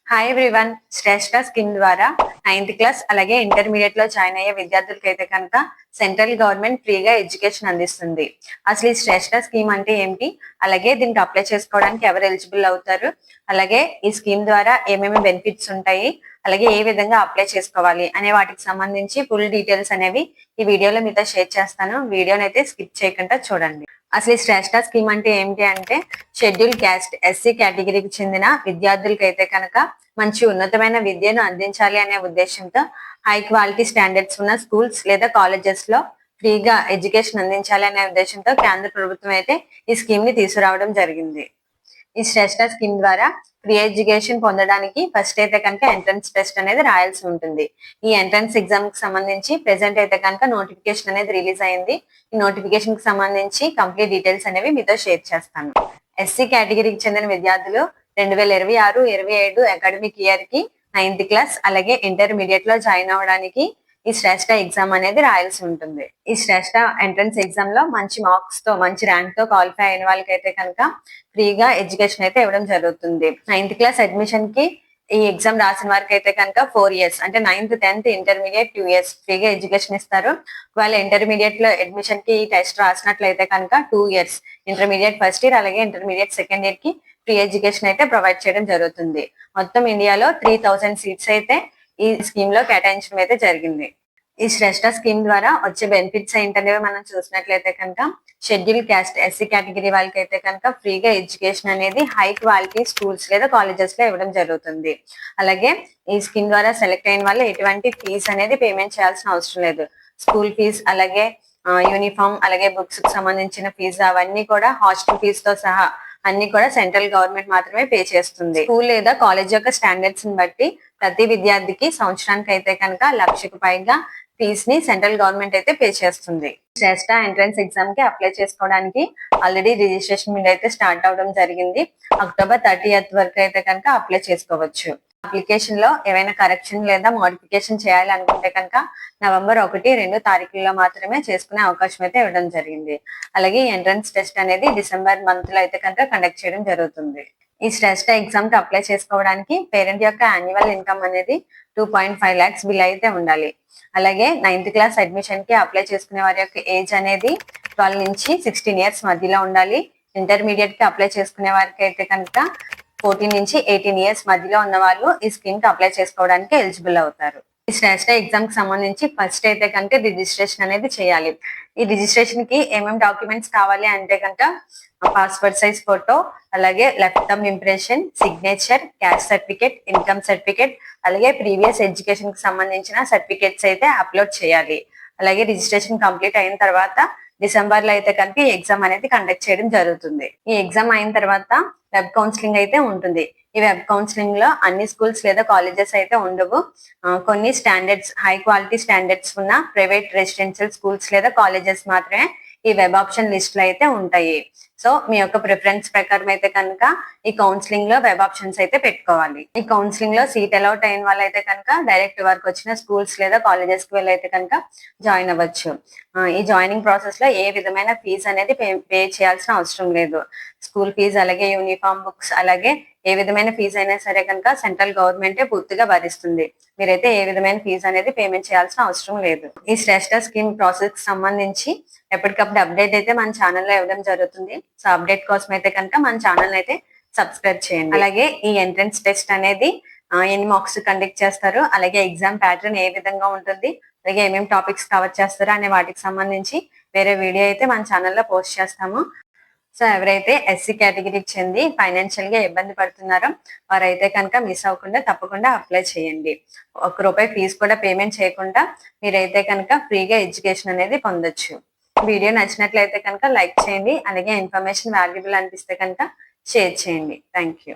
Hi everyone. శ్రేష్ట scheme ద్వారా 9th class అలాగే intermediate లో జాయిన్ అయ్యే విద్యార్థులకి అయితే కనుక సెంట్రల్ గవర్నమెంట్ ఫ్రీగా ఎడ్యుకేషన్ అందిస్తుంది. అసలు ఈ శ్రేష్ట స్కీమ్ అంటే ఏంటి, అలాగే దీనికి అప్లై చేసుకోవడానికి ఎవరు ఎలిజిబుల్ అవుతారు, అలాగే ఈ స్కీమ్ ద్వారా ఏమేమి బెనిఫిట్స్ ఉంటాయి, అలాగే ఏ విధంగా అప్లై చేసుకోవాలి అనే వాటికి సంబంధించి ఫుల్ డీటెయిల్స్ అనేవి ఈ వీడియోలో మీతో షేర్ చేస్తాను. వీడియోని అయితే స్కిప్ చేయకుండా చూడండి. అసలు ఈ శ్రేష్ట స్కీమ్ అంటే ఏంటి అంటే, షెడ్యూల్ క్యాస్ట్ ఎస్సీ కేటగిరీకి చెందిన విద్యార్థులకి అయితే కనుక మంచి ఉన్నతమైన విద్యను అందించాలి అనే ఉద్దేశంతో హై క్వాలిటీ స్టాండర్డ్స్ ఉన్న స్కూల్స్ లేదా కాలేజెస్ లో ఫ్రీగా ఎడ్యుకేషన్ అందించాలి అనే ఉద్దేశంతో కేంద్ర ప్రభుత్వం అయితే ఈ స్కీమ్ ని తీసుకురావడం జరిగింది. ఈ శ్రేష్ట స్కీమ్ ద్వారా ఫ్రీ ఎడ్యుకేషన్ పొందడానికి ఫస్ట్ అయితే కనుక ఎంట్రన్స్ టెస్ట్ అనేది రాయాల్సి ఉంటుంది. ఈ ఎంట్రన్స్ ఎగ్జామ్ కి సంబంధించి ప్రెసెంట్ అయితే కనుక నోటిఫికేషన్ అనేది రిలీజ్ అయింది. ఈ నోటిఫికేషన్ కి సంబంధించి కంప్లీట్ డీటెయిల్స్ అనేవి మీతో షేర్ చేస్తాను. ఎస్సీ కేటగిరీకి చెందిన విద్యార్థులు 2026-27 అకాడమిక్ ఇయర్ కి 9th క్లాస్ అలాగే ఇంటర్మీడియట్ లో జాయిన్ అవ్వడానికి ఈ శ్రేష్ట ఎగ్జామ్ అనేది రాయాల్సి ఉంటుంది. ఈ శ్రేష్ట ఎంట్రన్స్ ఎగ్జామ్ లో మంచి మార్క్స్ తో మంచి ర్యాంక్ తో క్వాలిఫై అయిన వాళ్ళకైతే కనుక ఫ్రీగా ఎడ్యుకేషన్ అయితే ఇవ్వడం జరుగుతుంది. 9th క్లాస్ అడ్మిషన్ కి ఈ ఎగ్జామ్ రాసిన వారికి అయితే కనుక 4 years అంటే 9th, 10th, ఇంటర్మీడియట్ 2 years ఫ్రీగా ఎడ్యుకేషన్ ఇస్తారు. ఒకవేళ ఇంటర్మీడియట్ లో అడ్మిషన్ కి ఈ టెస్ట్ రాసినట్లయితే కనుక 2 years ఇంటర్మీడియట్ ఫస్ట్ ఇయర్ అలాగే ఇంటర్మీడియట్ సెకండ్ ఇయర్ కి ఫ్రీ ఎడ్యుకేషన్ అయితే ప్రొవైడ్ చేయడం జరుగుతుంది. మొత్తం ఇండియాలో 3000 సీట్స్ అయితే ఈ స్కీమ్ లో కేటాయించడం అయితే జరిగింది. ఈ శ్రేష్ట స్కీమ్ ద్వారా వచ్చే బెనిఫిట్స్ ఏంటనేవి మనం చూసినట్లయితే కనుక షెడ్యూల్ క్యాస్ట్ ఎస్సీ కేటగిరీ వాళ్ళకి అయితే కనుక ఫ్రీగా ఎడ్యుకేషన్ అనేది హై క్వాలిటీ స్కూల్స్ లేదా కాలేజెస్ లో ఇవ్వడం జరుగుతుంది. అలాగే ఈ స్కీమ్ ద్వారా సెలెక్ట్ అయిన వాళ్ళు ఎటువంటి ఫీజు అనేది పేమెంట్ చేయాల్సిన అవసరం లేదు. స్కూల్ ఫీజు అలాగే యూనిఫామ్ అలాగే బుక్స్ కి సంబంధించిన ఫీజు అవన్నీ కూడా హాస్టల్ ఫీజు తో సహా అన్ని కూడా సెంట్రల్ గవర్నమెంట్ మాత్రమే పే చేస్తుంది. స్కూల్ లేదా కాలేజ్ యొక్క స్టాండర్డ్స్ ని బట్టి ప్రతి విద్యార్థికి సంవత్సరానికి అయితే కనుక 1,00,000కు పైగా ఫీజ్ ని సెంట్రల్ గవర్నమెంట్ అయితే పే చేస్తుంది. శ్రేష్ట ఎంట్రన్స్ ఎగ్జామ్ కి అప్లై చేసుకోవడానికి ఆల్రెడీ రిజిస్ట్రేషన్ మీద అయితే స్టార్ట్ అవడం జరిగింది. October 30th వరకు అయితే కనుక అప్లై చేసుకోవచ్చు. అప్లికేషన్ లో ఏవైనా కరెక్షన్ లేదా మోడిఫికేషన్ చేయాలి అనుకుంటే కనుక November 1, 2 తారీఖుల్లో మాత్రమే చేసుకునే అవకాశం అయితే ఇవ్వడం జరిగింది. అలాగే ఎంట్రన్స్ టెస్ట్ అనేది December month లో అయితే కనుక కండక్ట్ చేయడం జరుగుతుంది. ఈ శ్రేష్ట ఎగ్జామ్ కి అప్లై చేసుకోవడానికి పేరెంట్ యొక్క యాన్యువల్ ఇన్కమ్ అనేది 2.5 lakhs బిల్ అయితే ఉండాలి. అలాగే 9th క్లాస్ అడ్మిషన్ కి అప్లై చేసుకునే వారి యొక్క ఏజ్ అనేది 12 నుంచి 16 years మధ్యలో ఉండాలి. ఇంటర్మీడియట్ కి అప్లై చేసుకునే వారికి అయితే కనుక 14 నుంచి 18 years మధ్యలో ఉన్న వాళ్ళు ఈ స్కీమ్ కి అప్లై చేసుకోవడానికి ఎలిజిబుల్ అవుతారు. ఈ శ్రేష్ట ఎగ్జామ్ కి సంబంధించి ఫస్ట్ అయితే కనుక రిజిస్ట్రేషన్ అనేది చేయాలి. ఈ రిజిస్ట్రేషన్ కి ఏమేమి డాక్యుమెంట్స్ కావాలి అంటే కనుక పాస్పోర్ట్ సైజ్ ఫోటో అలాగే left thumb impression, signature, caste certificate, income certificate అలాగే ప్రీవియస్ ఎడ్యుకేషన్ కి సంబంధించిన సర్టిఫికేట్స్ అయితే అప్లోడ్ చేయాలి. అలాగే రిజిస్ట్రేషన్ కంప్లీట్ అయిన తర్వాత డిసెంబర్ లో అయితే కనుక ఈ ఎగ్జామ్ అనేది కండక్ట్ చేయడం జరుగుతుంది. ఈ ఎగ్జామ్ అయిన తర్వాత వెబ్ కౌన్సిలింగ్ అయితే ఉంటుంది. ఈ వెబ్ కౌన్సిలింగ్ లో అన్ని స్కూల్స్ లేదా కాలేజెస్ అయితే ఉండవు. కొన్ని స్టాండర్డ్స్ హై క్వాలిటీ స్టాండర్డ్స్ ఉన్న ప్రైవేట్ రెసిడెన్షియల్ స్కూల్స్ లేదా కాలేజెస్ మాత్రమే ఈ వెబ్ ఆప్షన్ లిస్ట్ లో అయితే ఉంటాయి. సో మీ యొక్క ప్రిఫరెన్స్ ప్రకారం అయితే కనుక ఈ కౌన్సిలింగ్ లో వెబ్ ఆప్షన్స్ అయితే పెట్టుకోవాలి. ఈ కౌన్సిలింగ్ లో సీట్ అలౌట్ అయిన వాళ్ళైతే కనుక డైరెక్ట్ వర్క్ వచ్చిన స్కూల్స్ లేదా కాలేజెస్ కి వెళ్ళైతే కనుక జాయిన్ అవ్వచ్చు. ఈ జాయినింగ్ ప్రాసెస్ లో ఏ విధమైన ఫీజు అనేది పే చేయాల్సిన అవసరం లేదు. స్కూల్ ఫీజు అలాగే యూనిఫామ్, బుక్స్ అలాగే ఏ విధమైన ఫీజు అయినా సరే కనుక సెంట్రల్ గవర్నమెంటే పూర్తిగా భరిస్తుంది. మీరైతే ఏ విధమైన ఫీజు అనేది పేమెంట్ చేయాల్సిన అవసరం లేదు. ఈ శ్రేష్ట స్కీమ్ ప్రాసెస్ కి సంబంధించి ఎప్పటికప్పుడు అప్డేట్ అయితే మన ఛానల్లో ఇవ్వడం జరుగుతుంది. సో అప్డేట్ కోసం అయితే కనుక మన ఛానల్ అయితే సబ్స్క్రైబ్ చేయండి. అలాగే ఈ ఎంట్రన్స్ టెస్ట్ అనేది ఎన్ని మార్క్స్ కండక్ట్ చేస్తారు, అలాగే ఎగ్జామ్ ప్యాటర్న్ ఏ విధంగా ఉంటుంది, అలాగే ఏమేమి టాపిక్స్ కవర్ చేస్తారు అనే వాటికి సంబంధించి వేరే వీడియో అయితే మన ఛానల్లో పోస్ట్ చేస్తాము. సో ఎవరైతే ఎస్సీ కేటగిరీకి చెంది ఫైనాన్షియల్ గా ఇబ్బంది పడుతున్నారో వారైతే కనుక మిస్ అవ్వకుండా తప్పకుండా అప్లై చేయండి. ₹1 ఫీజు కూడా పేమెంట్ చేయకుండా మీరైతే కనుక ఫ్రీగా ఎడ్యుకేషన్ అనేది పొందొచ్చు. వీడియో నచ్చినట్లయితే కనుక లైక్ చేయండి. అలాగే ఇన్ఫర్మేషన్ వాల్యుబుల్ అనిపిస్తే కనుక షేర్ చేయండి. Thank you.